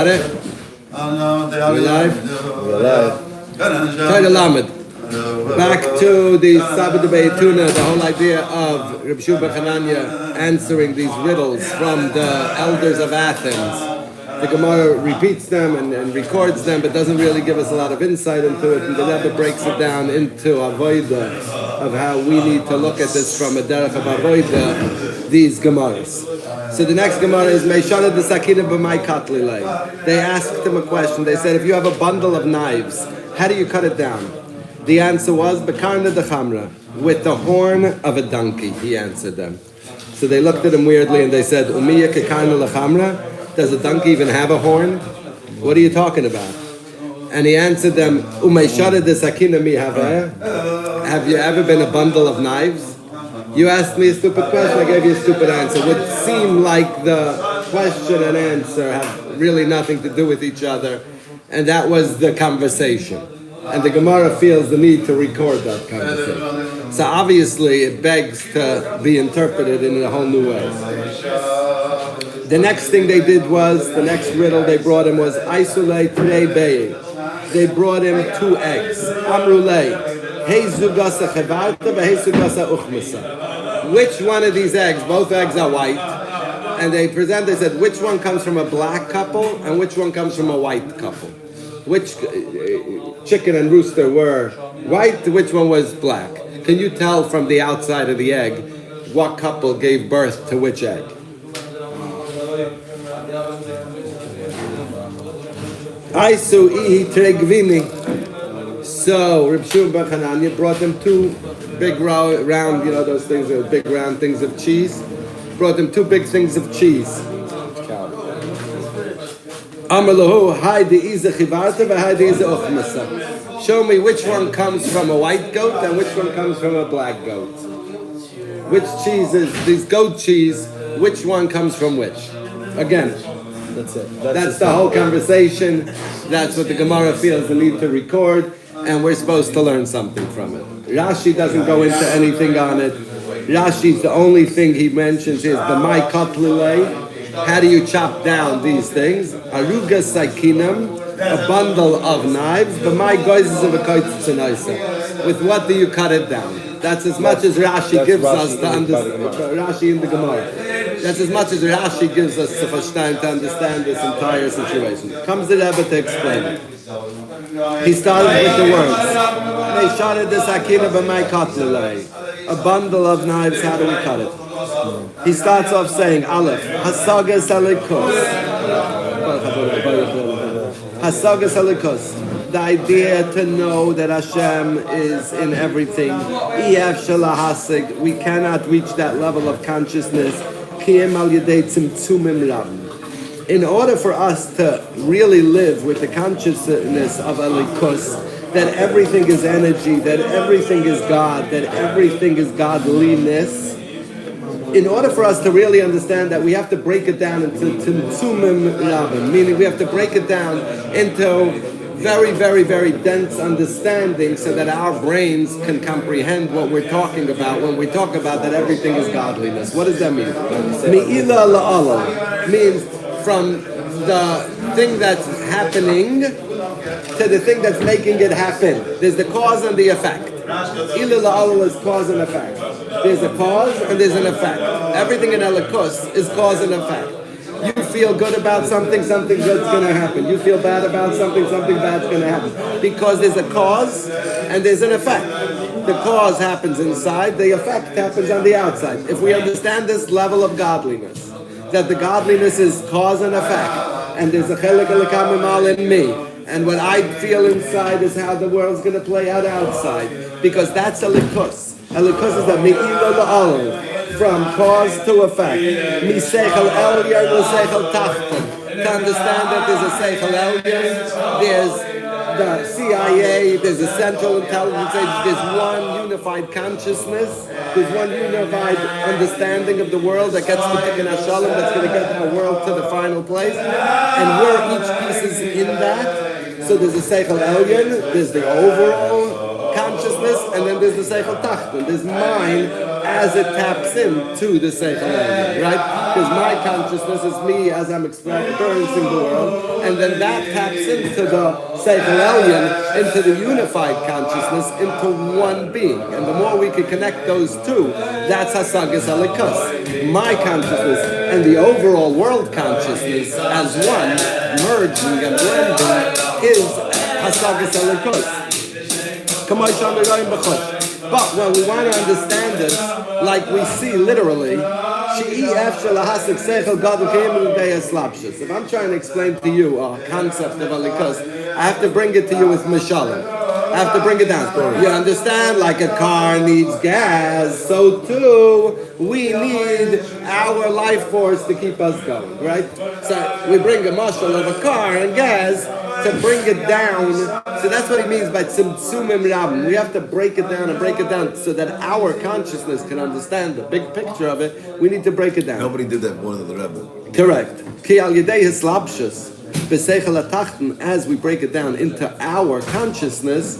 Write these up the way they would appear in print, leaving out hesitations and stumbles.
Got it? We live? We're live. Try to Lamed. Back to the Sabbath Beituna, the whole idea of Reb Shua Hananya answering these riddles from the elders of Athens. The Gemara repeats them and records them, but doesn't really give us a lot of insight into it. And the Rebbe breaks it down into avoida of how we need to look at this from a derech of avoida, these Gemaras. So the next Gemara is Meishana de Sakina b'mai katlilei. They asked him a question. They said, if you have a bundle of knives, how do you cut it down? The answer was Bekarna de Chamra, with the horn of a donkey. He answered them. So they looked at him weirdly and they said, Umiya kekarna lechamra? Does a donkey even have a horn? What are you talking about? And he answered them, Umeishara de Sakina mi haveh? Have you ever been a bundle of knives? You asked me a stupid question, I gave you a stupid answer. It would seem like the question and answer have really nothing to do with each other. And that was the conversation. And the Gemara feels the need to record that conversation. So obviously it begs to be interpreted in a whole new way. The next thing they did was, the next riddle they brought him was Aisulei Trei Bei. They brought him 2 eggs. Amrulei, Hey Zugasa Chevarta, Hey Zugasa Uchmasa. Which one of these eggs, both eggs are white, and they said, which one comes from a black couple and which one comes from a white couple? Which chicken and rooster were white, which one was black? Can you tell from the outside of the egg what couple gave birth to which egg? Aisu ihi tregvini. So Reb Shua bar Hananya brought them 2 big round, those things, big round things of cheese. Brought them 2 big things of cheese. Amar lahu, hai de'iza chivarta v'hai de'iza uchmasa. Show me which one comes from a white goat and which one comes from a black goat. Which cheese is this goat cheese? Which one comes from which? Again, that's it. That's the whole conversation. That's what the Gemara feels the need to record, and we're supposed to learn something from it. Rashi doesn't go into anything on it. Rashi's the only thing he mentions is the mai katlilei. How do you chop down these things? Aruga sakinam, a bundle of knives. But my goizes of a koitzenoisa. With what do you cut it down? That's as much as Rashi gives us to understand. Rashi in the Gemara. That's as much as Rashi gives us to understand this entire situation. Comes the Rebbe to explain it. He started with the words, Meishara de Sakina b'mai katlilei. A bundle of knives, how do we cut it? He starts off saying, Aleph, Hasagas Alikus. Hasagas Alikus. The idea to know that Hashem is in everything. Ef Shalahasig. We cannot reach that level of consciousness. In order for us to really live with the consciousness of Alikus, that everything is energy, that everything is God, that everything is godliness, in order for us to really understand that, we have to break it down into tzimtzumim rabim, meaning we have to break it down into very, very, very dense understanding so that our brains can comprehend what we're talking about when we talk about that everything is godliness. What does that mean? Me'ila la'ala means from the thing that's happening to the thing that's making it happen. There's the cause and the effect. Ila la'ala is cause and effect. There's a cause and there's an effect. Everything in Elikus is cause and effect. You feel good about something, something good's going to happen. You feel bad about something, something bad's going to happen. Because there's a cause and there's an effect. The cause happens inside, the effect happens on the outside. If we understand this level of godliness, that the godliness is cause and effect, and there's a chelik elokam in me, and what I feel inside is how the world's going to play out outside, because that's a likus. A likus is a me'ila la'alam, from cause to effect. Mi-seichel elyon l'seichel tachton. To understand that there's a seichel elyon, there's the CIA, there's a central intelligence agency, there's one unified consciousness, there's one unified understanding of the world that gets to Tikkun HaShalom, that's going to get our world to the final place, and we're each pieces in that. So there's a Seichel Elyon, there's the overall consciousness, and then there's the Seichel Tachton, there's mine as it taps into the Seichel Elyon, right? Because my consciousness is me as I'm experiencing the world, and then that taps into the Seichel Elyon, into the unified consciousness, into one being. And the more we can connect those two, that's Hasagas Alikus. My consciousness and the overall world consciousness as one, merging and blending, is Hasagas Alikus. But when we want to understand this, like we see literally, if I'm trying to explain to you a concept of alikus, I have to bring it to you with mishalim. I have to bring it down. You understand? Like a car needs gas, so too we need our life force to keep us going, right? So we bring a mashal of a car and gas to bring it down. So that's what he means by tzimtzumim rabim. We have to break it down and break it down so that our consciousness can understand the big picture of it. We need to break it down. Nobody did that more than the Rebbe. Correct. Ki al yedei hislabshus b'seichel hatachten, as we break it down into our consciousness,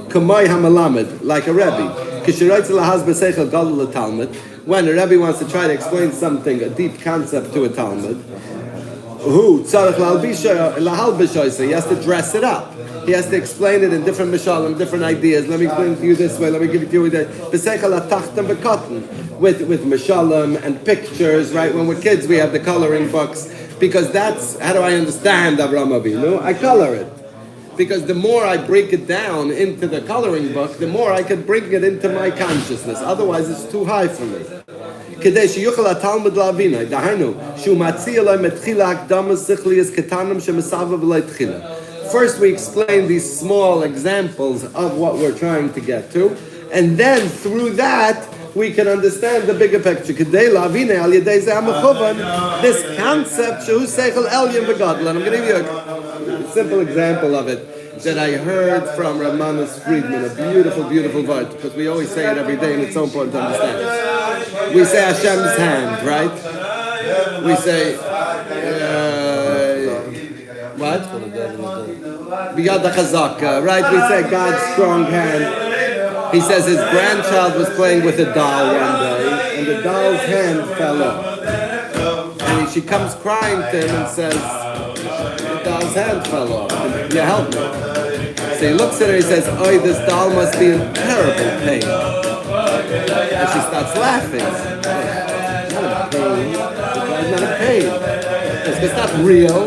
kamay hamalamed, like a Rebbe. Kishiroitz lahaz b'seichel gadol l'talmud. When a Rebbe wants to try to explain something, a deep concept to a Talmud, he has to dress it up. He has to explain it in different mishalim, different ideas. Let me explain it to you this way. Let me give it to you with mishalim and pictures. Right? When we're kids, we have the coloring books because that's how do I understand Avraham Avinu? I color it because the more I break it down into the coloring book, the more I can bring it into my consciousness. Otherwise, it's too high for me. First, we explain these small examples of what we're trying to get to, and then through that we can understand the bigger picture. This concept, and I'm going to give you a simple example of it that I heard from Ramanas Friedman, a beautiful, beautiful word, because we always say it every day and it's so important to understand it. We say Hashem's hand, right? We say, what? Biyad HaChazaka, right? We say God's strong hand. He says his grandchild was playing with a doll one day and the doll's hand fell off. And she comes crying to him and says, the doll's hand fell off. Can you help me? So he looks at her and he says, "Oh, this doll must be in terrible pain." And she starts laughing. Not in pain. The guy's not in pain. It's not real.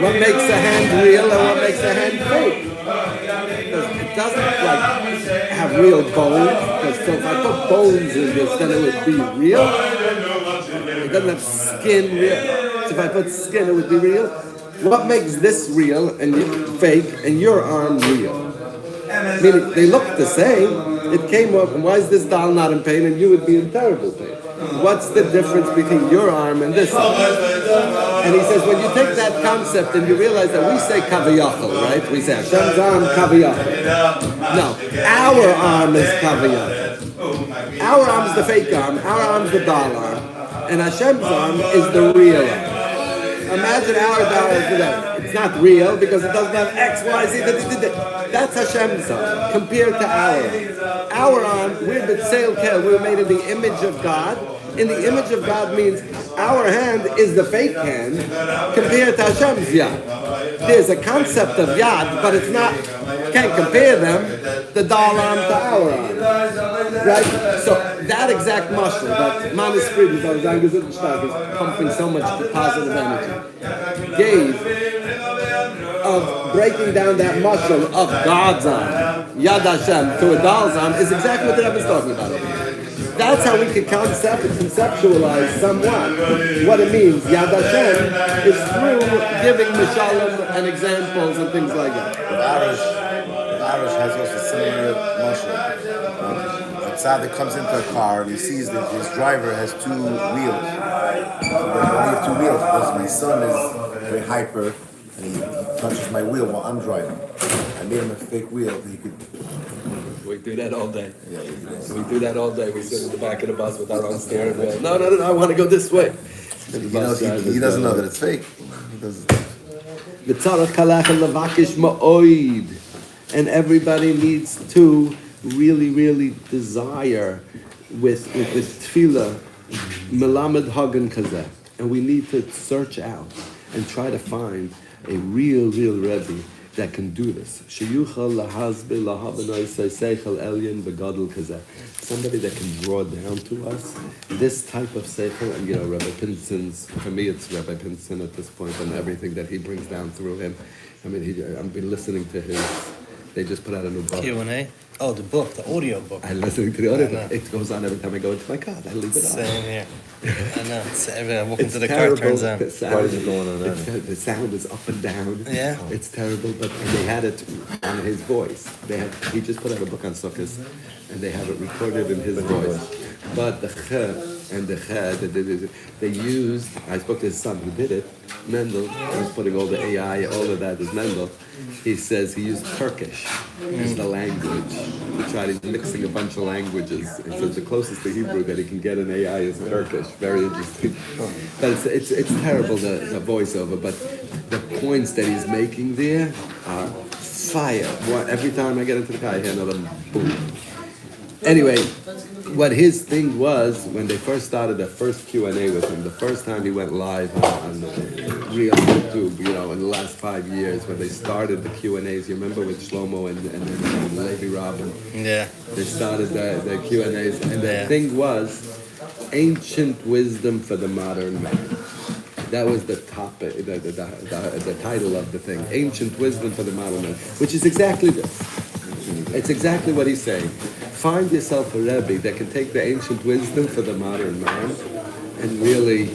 What makes a hand real and what makes a hand fake? It doesn't have real bones. So if I put bones in this, then it would be real. It doesn't have skin real. So if I put skin, it would be real. What makes this real and fake and your arm real? Meaning they look the same. It came up, and why is this doll not in pain and you would be in terrible pain? What's the difference between your arm and this arm? And he says, when you take that concept and you realize that we say kaviyachal, right? We say Hashem's arm kaviyachal. No, our arm is kaviyachal. Our arm is the fake arm. Our arm is the doll arm. And Hashem's arm is the real arm. Imagine our doll is that. It's not real because it doesn't have X, Y, Z. That's Hashem's arm compared to our arm. Our arm, we're the Tzeil Kel, we're made in the image of God. In the image of God means our hand is the fake hand compared to Hashem's yad. There's a concept of yad, but it's not, can't compare them, the doll arm to our arm. Right? So that exact muscle, that Manas Friedman, is pumping so much positive energy, gave of breaking down that muscle of God's arm, Yad Hashem, to a doll's arm, is exactly what the Rebbe is talking about. That's how we can conceptualize somewhat what it means. Yad Hashem is through giving mishalim and examples and things like that. The Irish has also a similar muscle. A tzaddik comes into a car and he sees that his driver has two wheels. So when I have two wheels, because my son is very hyper, and he touches my wheel while I'm driving. I made him a fake wheel that he could. We do that all day. Yeah, we do that all day. We sit in the back of the bus with our own steering wheel. No, I want to go this way. He doesn't know that it's fake. He doesn't. And everybody needs to really desire with tefillah, melamed hagen kazeh. And we need to search out and try to find a real Rebbe that can do this. Somebody that can draw down to us this type of seichel, and Rebbe Pinson's, for me it's Rebbe Pinson at this point, and everything that he brings down through him. I mean, I've been listening to his. They just put out a new book. Q&A? Oh, the book, the audio book. I'm listening to the audio book. It goes on every time I go into my car. I leave it on. Same here. I know. I walk into the terrible. car, turns on. The sound, Why is it going on there? The sound is up and down. Yeah. It's terrible, but they had it on his voice. He just put out a book on Sukkot, and they have it recorded in his voice. But the ch and the ch, they used, I spoke to his son who did it, Mendel, he was putting all the AI, all of that is Mendel. He says he used Turkish as the language. He tried mixing a bunch of languages. He says the closest to Hebrew that he can get in AI is Turkish. Very interesting. But it's terrible, the voiceover, but the points that he's making there are fire. Every time I get into the car, I hear another boom. Anyway, what his thing was, when they first started the first Q&A with him, the first time he went live on real YouTube, in the last 5 years, when they started the Q&As, you remember with Shlomo and Levi Robin? Yeah. They started the Q&As, and the thing was, ancient wisdom for the modern man. That was the topic, the title of the thing, ancient wisdom for the modern man, which is exactly this. It's exactly what he's saying. Find yourself a Rebbe that can take the ancient wisdom for the modern man and really,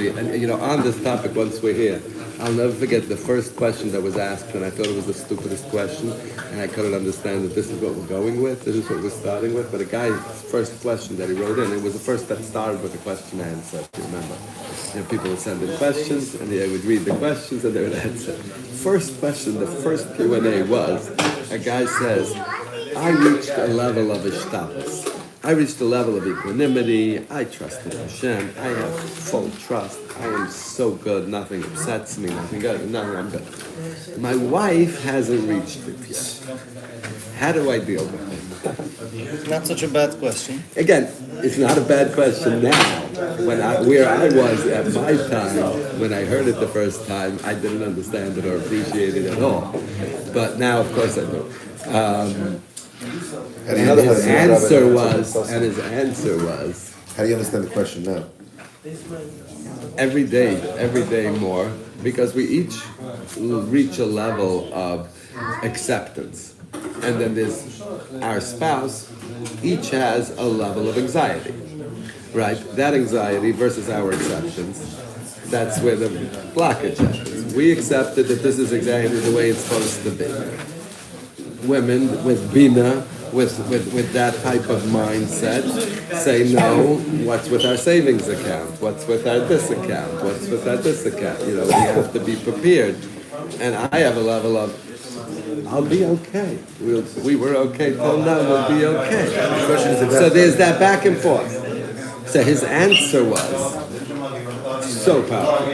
and on this topic, once we're here, I'll never forget the first question that was asked, and I thought it was the stupidest question, and I couldn't understand that this is what we're going with, this is what we're starting with, but a guy's first question that he wrote in, it was the first that started with a question and answer, if you remember. People would send in questions, and they would read the questions, and they would answer. First question, the first Q&A was, a guy says, I reached a level of ishtatus. I reached a level of equanimity. I trusted Hashem. I have full trust. I am so good. Nothing upsets me. Nothing good. Nothing. I'm good. My wife hasn't reached it yet. How do I deal with it? Not such a bad question. Again, it's not a bad question now. Where I was at my time, when I heard it the first time, I didn't understand it or appreciate it at all. But now, of course, I do. And his answer was. How do you understand the question now? Every day more, because we each reach a level of acceptance. And then there's our spouse, each has a level of anxiety, right? That anxiety versus our acceptance, that's where the blockage happens. We accepted that this is exactly the way it's supposed to be. Women with Bina, with that type of mindset, say no, what's with our savings account? What's with our this account? What's with our this account? We have to be prepared. And I have a level of, I'll be okay. We were okay till now, we'll be okay. So there's that back and forth. So his answer was so powerful.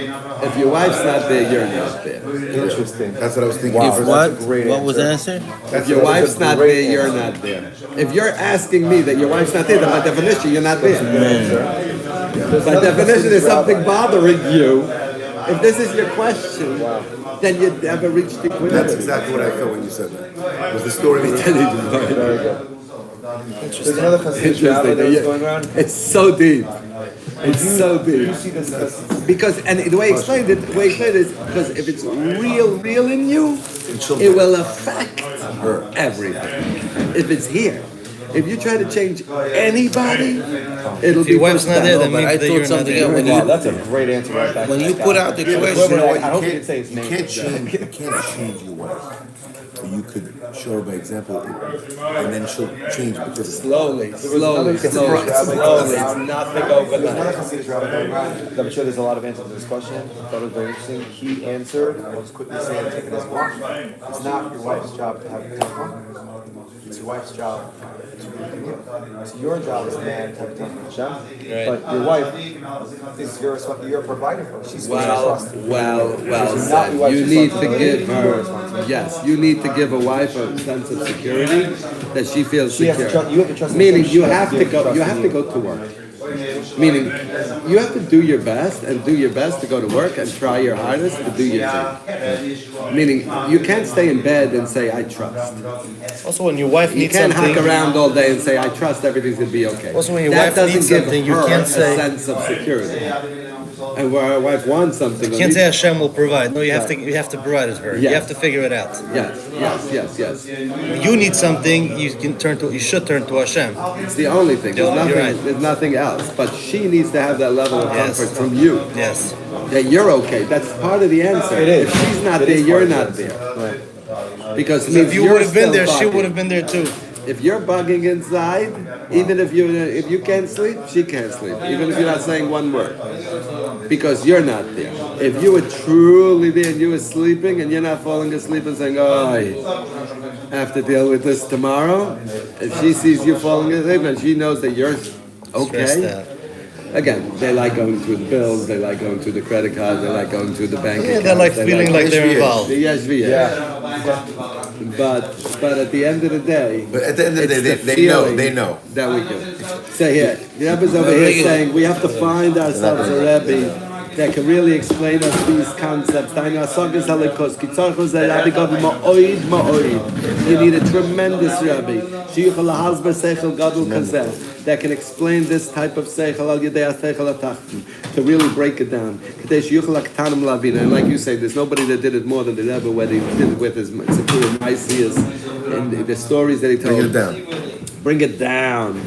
If your wife's not there, you're not there. Interesting. That's what I was thinking. If what? What was the answer? If your wife's not there, you're not there. If you're asking me that your wife's not there, then by definition, you're not there. By definition, there's something bothering you. If this is your question, then you'd never reach the equilibrium. That's exactly what I felt when you said that. Was the story with There's another Hasidic rabbi that was going around. It's so deep. It's so deep. You see this Because, and the way he explained it, is because if it's real in you, it will affect everything. If it's here. If you try to change anybody, it'll be If your wife's not there, that means that you're not there. Wow, that's a great answer right back. When you put out the I question, hope you didn't say his you name. can't change your wife. So you could show her by example, and then she'll change because slowly. It's nothing There's overnight. another Hasidic rabbi going around. I'm sure there's a lot of answers to this question. I thought it was very interesting. He answered, I was quickly saying, taking this one. It's not your wife's job to have a tough one. It's your wife's job to be you. So your job as a man to have a tough one, Hashem. But your wife is you're a provider for her. She's Well said. You need to give her, yes, you need to give a wife a sense of security that she feels She has secure. to you have to trust Meaning her. you have to go to work. Meaning, you have to do your best and do your best to go to work and try your hardest to do your thing. Meaning, you can't stay in bed and say, I trust. Also, when your wife You needs can't something, hack around all day and say, I trust everything's going to be okay. Also, when your that wife doesn't needs give something, you her can't a say- sense of security. And where her wife wants something, you can't say Hashem will provide. No, you have to provide it for her. Yes. You have to figure it out. Yes. When you need something, you should turn to Hashem. It's the only thing. You're right. There's nothing else. But she needs to have that level of Yes. comfort from you. Yes. That you're okay. That's part of the answer. It is. If she's not It there, is you're part not of the there. Right. Because If you would have been there, she would have been there too. If you're bugging inside, even if you can't sleep, she can't sleep. Even if you're not saying one word, because you're not there. If you were truly there and you were sleeping and you're not falling asleep and saying, "Oh, I have to deal with this tomorrow," if she sees you falling asleep and she knows that you're Stressed okay. out. Again, they like going through the bills, they like going through the credit cards, they like going through the bank Yeah, accounts. they like feeling like they're involved. Yes, Yeah. but at the end of the day, But at the end of the day, it's the they know. feeling They know. that we do. So here, the Rebbe's over here saying we have to find ourselves a Rebbe that can really explain us these concepts. You need a tremendous Rebbe that can explain this type of seichel to really break it down. And like you say, there's nobody that did it more than the Rebbe, whether he did it with his Tzipur Maisias and the stories that he told. Bring it down. Bring it down.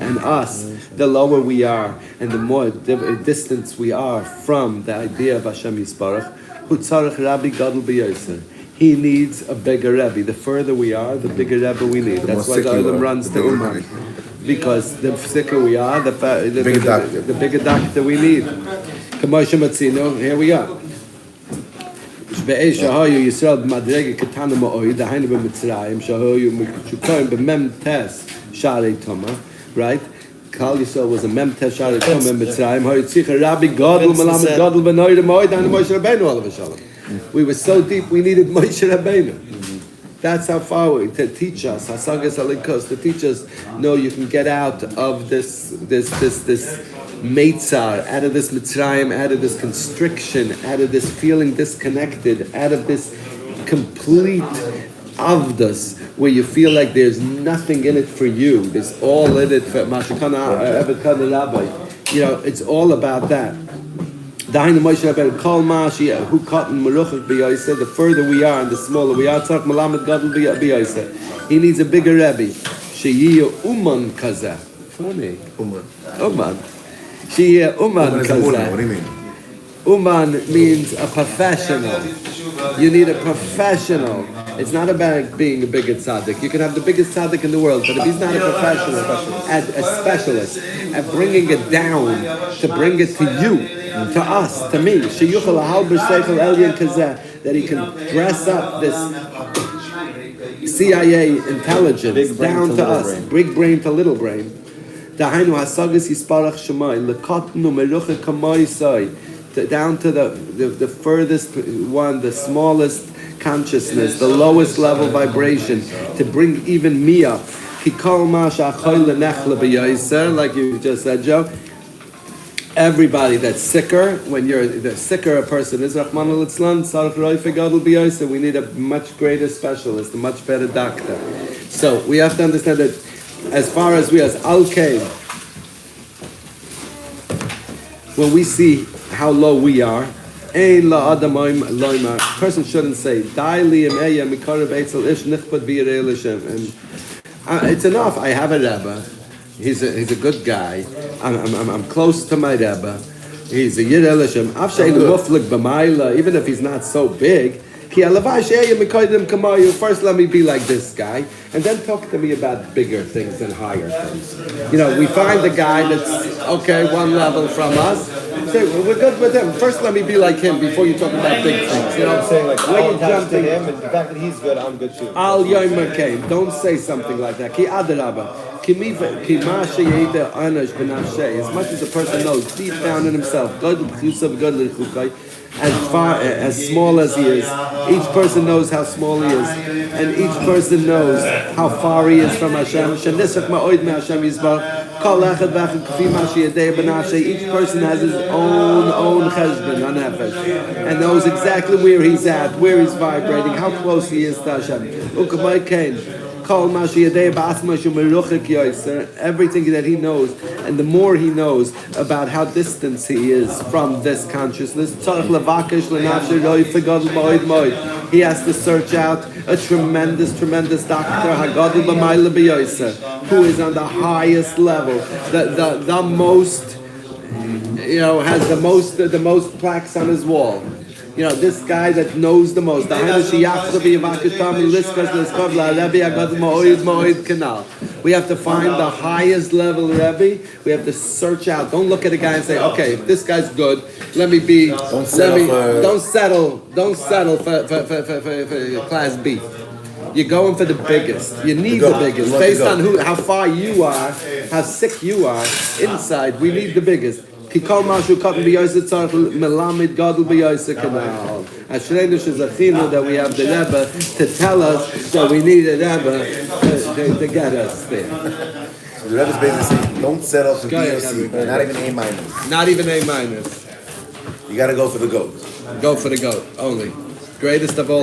And us, the lower we are and the more distance we are from the idea of Hashem Yisparach, he needs a bigger Rebbe. The further we are, the bigger Rebbe we need. That's why the Adam runs to Uman. Because the sicker we are, the bigger doctor we need. Here we are. Yisrael b'madrega ketana ma'oid, dahaynu b'mitzrayim, shahoyu m'chukoyim b'mem tes sharei toma, right? Kal Yisrael was a mem tes sharei toma in Mitzrayim, hoyu tzicha rabbi gadol, malamed gadol, b'noyde ma'oid, dahaynu Moshe Rabbeinu olav v'shalom. We were so deep, we needed Moshe Rabbeinu. That's how far to teach us, Hasagas Alikos, to teach us, no, you can get out of this Meitzar, out of this Mitzrayim, out of this constriction, out of this feeling disconnected, out of this complete avdus, where you feel like there's nothing in it for you, there's all in it for Mashakana, Rabbi. You know, it's all about that. The further we are and the smaller we are, he needs a bigger Rebbe. Uman kaza. Funny. Uman. What do you mean? Uman means a professional. You need a professional. It's not about being a bigger tzaddik. You can have the biggest tzaddik in the world, but if he's not a professional, a specialist, at bringing it down, to bring it to you, to us, to me, that he can dress up this CIA intelligence down to us, big brain to little brain. Down to the furthest one, the smallest consciousness, the lowest level vibration, to bring even me up. Like you just said, Joe. Everybody that's sicker, when the sicker a person is, we need a much greater specialist, a much better doctor. So we have to understand that as far as we as Al-Kain, when we see how low we are, a person shouldn't say, it's enough, I have a Rebbe. He's a good guy. I'm close to my Rebbe. He's a Yid Elishem. Even if he's not so big. First let me be like this guy, and then talk to me about bigger things and higher things. You know, we find the guy that's, okay, one level from us. Say, we're good with him. First let me be like him before you talk about big things. You know what I'm saying? Like, I'll attach to him, and the fact that he's good, I'm good too. Al Yomer came. Don't say something like that. Ki adarabah. As much as a person knows deep down in himself, as small as he is, each person knows how small he is, and each person knows how far he is from Hashem. Each person has his own cheshbon on Nefesh, and knows exactly where he's at, where he's vibrating, how close he is to Hashem. Everything that he knows, and the more he knows about how distant he is from this consciousness, he has to search out a tremendous doctor who is on the highest level, the most, has the most plaques on his wall. This guy that knows the most. We have to find the highest level Rebbe. We have to search out. Don't look at a guy and say, okay, if this guy's good, let me be. Don't settle for class B. You're going for the biggest. You need the biggest. Based on how far you are, how sick you are inside, we need the biggest. That we have the Rebbe to tell us that we need a Rebbe to get us there. So the Rebbe is basically saying, don't settle for B or C, not even A minus. Not even A minus. You got to go for the goat. Go for the goat only. Greatest of all